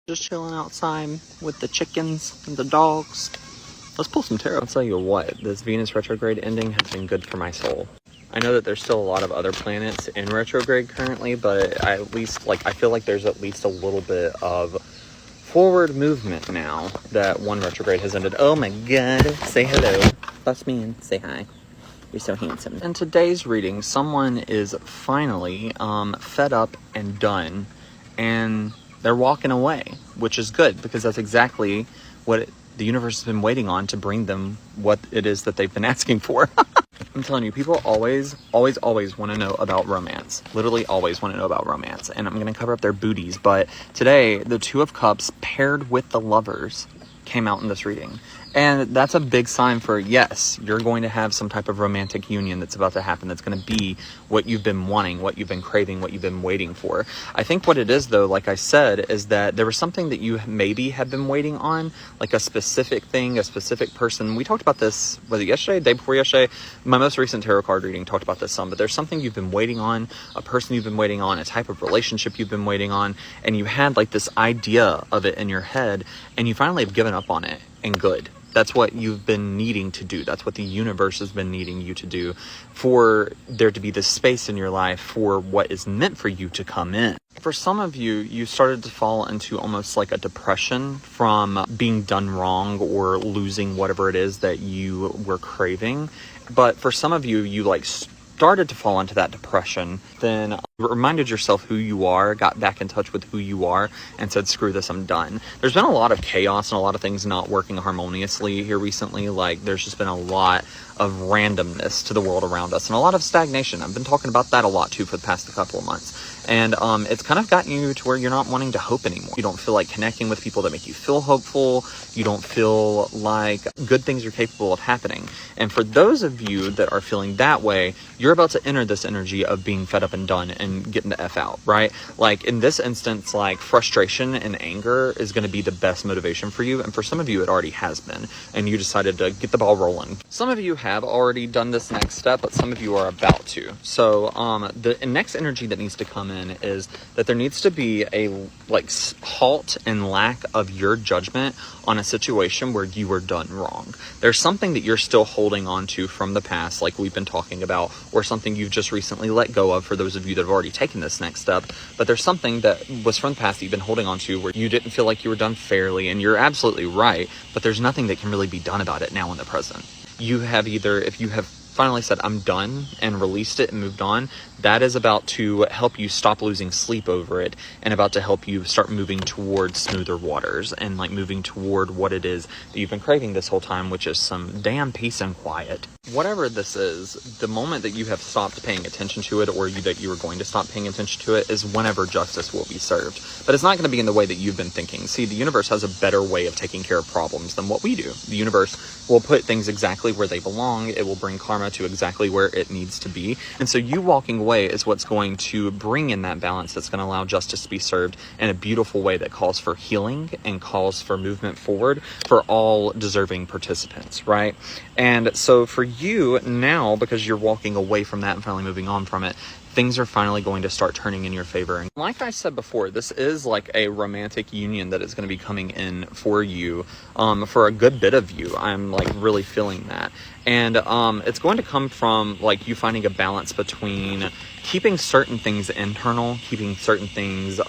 Just chilling outside with the chickens and the dogs. Let's pull some tarot. I'll tell you what, this Venus retrograde ending has been good for my soul. I know that there's still a lot of other planets in retrograde currently, but I feel like there's at least a little bit of forward movement now that one retrograde has ended. Oh my god, say hello. That's me and say hi. You're so handsome. In today's reading, someone is finally fed up and done, and they're walking away, which is good because that's exactly what the universe has been waiting on to bring them what it is that they've been asking for. I'm telling you, people always want to know about romance. Literally always want to know about romance. And I'm going to cover up their booties. But today, the Two of Cups paired with the Lovers came out in this reading. And that's a big sign for, yes, you're going to have some type of romantic union that's about to happen. That's going to be what you've been wanting, what you've been craving, what you've been waiting for. I think what it is, though, like I said, is that there was something that you maybe have been waiting on, like a specific thing, a specific person. We talked about this, was it yesterday, day before yesterday? My most recent tarot card reading talked about this some, but there's something you've been waiting on, a person you've been waiting on, a type of relationship you've been waiting on, and you had like this idea of it in your head, and you finally have given up on it, and good. That's what you've been needing to do. That's what the universe has been needing you to do, for there to be this space in your life for what is meant for you to come in. For some of you, you started to fall into almost like a depression from being done wrong or losing whatever it is that you were craving. But for some of you, you started to fall into that depression, then reminded yourself who you are, got back in touch with who you are, and said, screw this, I'm done. There's been a lot of chaos and a lot of things not working harmoniously here recently. Like, there's just been a lot of randomness to the world around us and a lot of stagnation. I've been talking about that a lot too for the past couple of months. And it's kind of gotten you to where you're not wanting to hope anymore. You don't feel like connecting with people that make you feel hopeful. You don't feel like good things are capable of happening. And for those of you that are feeling that way, you're about to enter this energy of being fed up and done and getting the F out, right? Like in this instance, like frustration and anger is going to be the best motivation for you. And for some of you, it already has been. And you decided to get the ball rolling. Some of you have already done this next step, but some of you are about to. So the next energy that needs to come in is that there needs to be a halt and lack of your judgment on a situation where you were done wrong. There's something that you're still holding on to from the past, like we've been talking about, or something you've just recently let go of for those of you that have already taken this next step. But there's something that was from the past that you've been holding on to where you didn't feel like you were done fairly, and you're absolutely right, but there's nothing that can really be done about it now in the present. You have either, if you have finally said, I'm done, and released it and moved on, that is about to help you stop losing sleep over it, and about to help you start moving towards smoother waters, and moving toward what it is that you've been craving this whole time, which is some damn peace and quiet. Whatever this is, the moment that you have stopped paying attention to it, or that you were going to stop paying attention to it, is whenever justice will be served. But it's not going to be in the way that you've been thinking. See, the universe has a better way of taking care of problems than what we do. The universe will put things exactly where they belong. It will bring karma to exactly where it needs to be. And so you walking away is what's going to bring in that balance that's going to allow justice to be served in a beautiful way that calls for healing and calls for movement forward for all deserving participants, right? And so for you now, because you're walking away from that and finally moving on from it, things are finally going to start turning in your favor. And like I said before, this is like a romantic union that is going to be coming in for you, for a good bit of you. I'm really feeling that. And it's going to come from you finding a balance between keeping certain things internal, keeping certain things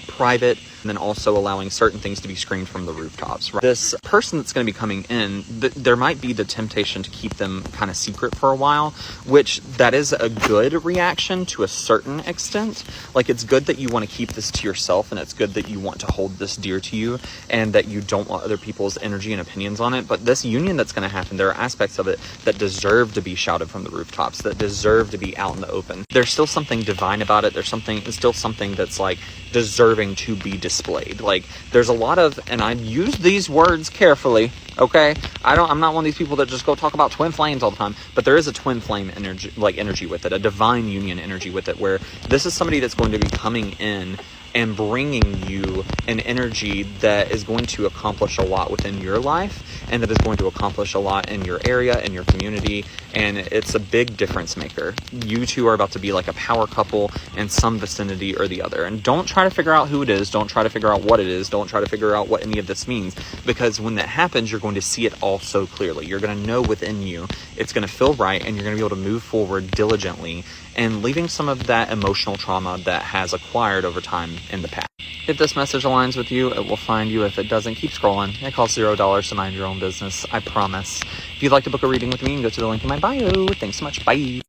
private, and then also allowing certain things to be screamed from the rooftops, right? This person that's going to be coming in, there might be the temptation to keep them kind of secret for a while, which that is a good reaction to a certain extent. It's good that you want to keep this to yourself, and it's good that you want to hold this dear to you, and that you don't want other people's energy and opinions on it. But this union that's going to happen, there are aspects of it that deserve to be shouted from the rooftops, that deserve to be out in the open. There's still something divine about it. There's still something that's deserving to be displayed. There's a lot of, and I use these words carefully, okay? I'm not one of these people that just go talk about twin flames all the time, but there is a twin flame energy with it, a divine union energy with it, where this is somebody that's going to be coming in and bringing you an energy that is going to accomplish a lot within your life, and that is going to accomplish a lot in your area, in your community, and it's a big difference maker. You two are about to be like a power couple in some vicinity or the other. And don't try to figure out who it is. Don't try to figure out what it is. Don't try to figure out what any of this means, because when that happens, you're going to see it all so clearly. You're going to know within you, it's going to feel right, and you're going to be able to move forward diligently and leaving some of that emotional trauma that has acquired over time in the past. If this message aligns with you, it will find you. If it doesn't, keep scrolling. It costs $0 to mind your own business, I promise. If you'd like to book a reading with me, you can go to the link in my bio. Thanks so much. Bye.